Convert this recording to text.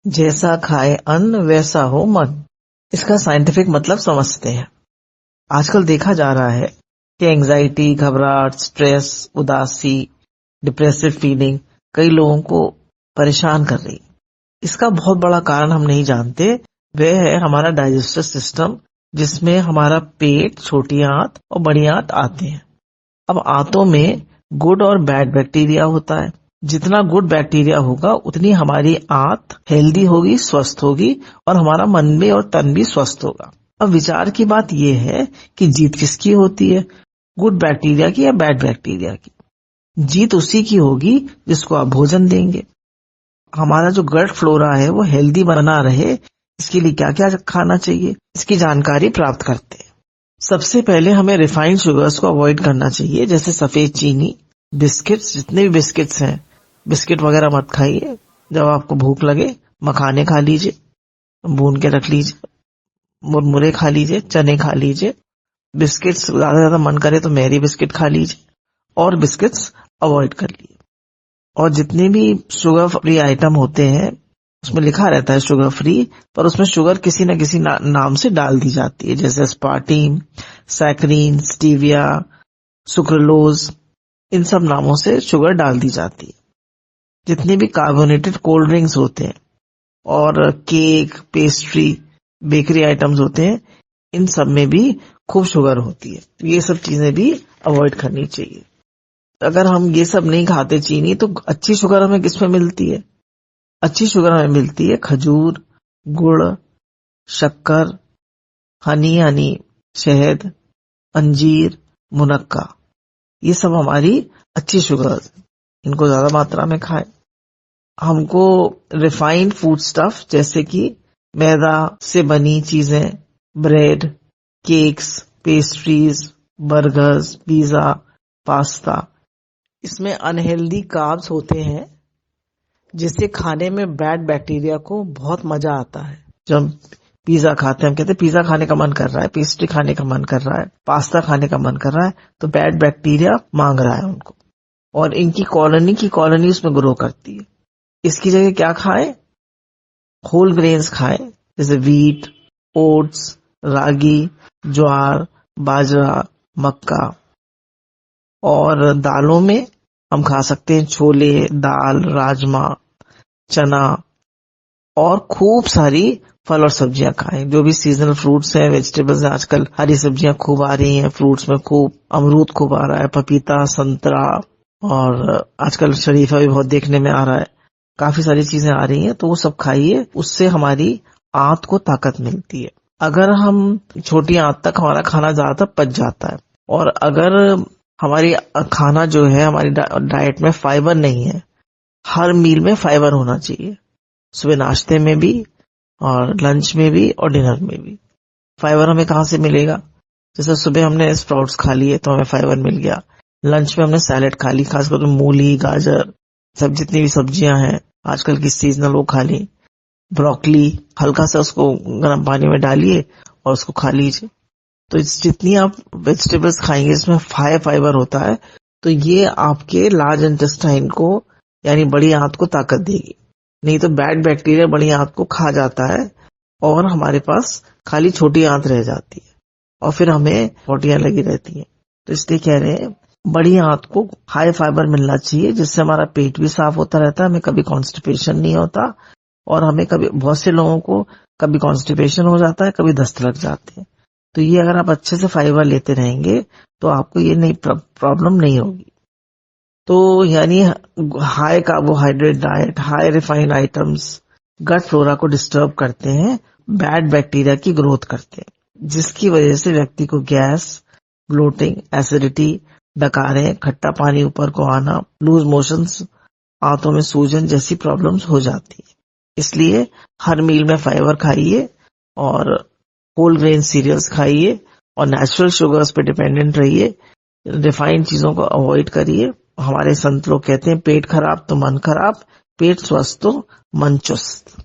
जैसा खाए अन्न वैसा हो मन। इसका साइंटिफिक मतलब समझते हैं। आजकल देखा जा रहा है कि एंजाइटी, घबराहट, स्ट्रेस, उदासी, डिप्रेसिव फीलिंग कई लोगों को परेशान कर रही। इसका बहुत बड़ा कारण हम नहीं जानते, वह है हमारा डाइजेस्टिव सिस्टम, जिसमें हमारा पेट, छोटी आंत और बड़ी आंत आते हैं। अब आंतों में गुड और बैड बैक्टीरिया होता है। जितना गुड बैक्टीरिया होगा उतनी हमारी आंत हेल्दी होगी, स्वस्थ होगी, और हमारा मन भी और तन भी स्वस्थ होगा। अब विचार की बात यह है कि जीत किसकी होती है, गुड बैक्टीरिया की या बैड बैक्टीरिया की? जीत उसी की होगी जिसको आप भोजन देंगे। हमारा जो गट फ्लोरा है वो हेल्दी बना रहे, इसके लिए क्या क्या खाना चाहिए, इसकी जानकारी प्राप्त करते हैं। सबसे पहले हमें रिफाइंड शुगर्स को अवॉइड करना चाहिए, जैसे सफेद चीनी, बिस्किट्स, जितने भी बिस्किट्स हैं, बिस्किट वगैरह मत खाइए। जब आपको भूख लगे मखाने खा लीजिए, भून के रख लीजिए, मुरमुरे खा लीजिए, चने खा लीजिए। बिस्किट्स ज्यादा मन करे तो मैरी बिस्किट खा लीजिए, और बिस्किट्स अवॉइड कर लीजिए। और जितने भी शुगर फ्री आइटम होते हैं उसमें लिखा रहता है शुगर फ्री, पर उसमें शुगर किसी न किसी नाम से डाल दी जाती है, जैसे स्पार्टीन, सैकरीन, स्टीविया, सुक्रोलोज, इन सब नामों से शुगर डाल दी जाती है। जितने भी कार्बोनेटेड कोल्ड ड्रिंक्स होते हैं और केक, पेस्ट्री, बेकरी आइटम्स होते हैं, इन सब में भी खूब शुगर होती है। तो ये सब चीजें भी अवॉइड करनी चाहिए। अगर हम ये सब नहीं खाते चीनी, तो अच्छी शुगर हमें किसमें मिलती है? अच्छी शुगर हमें मिलती है खजूर, गुड़, शक्कर, हनी, शहद, अंजीर, मुनक्का। ये सब हमारी अच्छी शुगर, इनको ज्यादा मात्रा में खाएं। हमको रिफाइंड फूड स्टफ जैसे कि मैदा से बनी चीजें, bread, cakes, pastries, burgers, pizza, pasta, इसमें अनहेल्दी कार्ब्स होते हैं, जिससे खाने में बैड बैक्टीरिया को बहुत मजा आता है। जब हम पिज्जा खाते हैं, हम कहते हैं पिज्जा खाने का मन कर रहा है, पेस्ट्री खाने का मन कर रहा है, पास्ता खाने का मन कर रहा है, तो बैड बैक्टीरिया मांग रहा है उनको, और इनकी कॉलोनी उसमें ग्रो करती है। इसकी जगह क्या खाएं? होल ग्रेन्स खाएं, जैसे वीट, ओट्स, रागी, ज्वार, बाजरा, मक्का। और दालों में हम खा सकते हैं छोले, दाल, राजमा, चना, और खूब सारी फल और सब्जियां खाएं। जो भी सीजनल फ्रूट्स हैं, वेजिटेबल्स हैं, आजकल हरी सब्जियां खूब आ रही हैं, फ्रूट्स में खूब अमरूद खूब आ रहा है, पपीता, संतरा, और आजकल शरीफा भी बहुत देखने में आ रहा है। काफी सारी चीजें आ रही हैं, तो वो सब खाइए, उससे हमारी आंत को ताकत मिलती है। अगर हम छोटी आंत तक हमारा खाना ज्यादातर पच जाता है, और अगर हमारी खाना जो है, हमारी डाइट में फाइबर नहीं है, हर मील में फाइबर होना चाहिए, सुबह नाश्ते में भी और लंच में भी और डिनर में भी। फाइबर हमें कहाँ से मिलेगा? जैसे सुबह हमने स्प्राउट्स खा लिए तो हमें फाइबर मिल गया, लंच में हमने सैलेड खा ली, खासकर तो मूली, गाजर, सब जितनी भी सब्जियां हैं आजकल की सीजनल, वो खा ली। ब्रोकली, हल्का सा उसको गर्म पानी में डालिए और उसको खा लीजिए। तो जितनी आप वेजिटेबल्स खाएंगे इसमें फाइबर होता है, तो ये आपके लार्ज इंटेस्टाइन को, यानी बड़ी आंत को ताकत देगी। नहीं तो बैड बैक्टीरिया बड़ी आंत को खा जाता है और हमारे पास खाली छोटी आंत रह जाती है, और फिर हमें पोटियां लगी रहती हैं। तो इसलिए कह रहे हैं बड़ी आंत को हाई फाइबर मिलना चाहिए, जिससे हमारा पेट भी साफ होता रहता है, हमें कभी कॉन्स्टिपेशन नहीं होता। और हमें कभी, बहुत से लोगों को कभी कॉन्स्टिपेशन हो जाता है, कभी दस्त लग जाते हैं। तो ये अगर आप अच्छे से फाइबर लेते रहेंगे तो आपको ये नहीं प्रॉब्लम नहीं होगी। तो यानी high carbohydrate diet, high refined items gut flora को डिस्टर्ब करते हैं, बैड बैक्टीरिया की ग्रोथ करते हैं, जिसकी वजह से व्यक्ति को गैस, ब्लोटिंग, एसिडिटी, डकारें, खट्टा पानी ऊपर को आना, लूज मोशंस, आंतों में सूजन जैसी प्रॉब्लम्स हो जाती है। इसलिए हर मील में फाइबर खाइए, और होल ग्रेन सीरियल्स खाइए, और नेचुरल शुगर्स पे डिपेंडेंट रहिए। रिफाइंड चीजों को अवॉइड करिए। हमारे संत लोग कहते हैं पेट खराब तो मन खराब, पेट स्वस्थ तो मन चुस्त।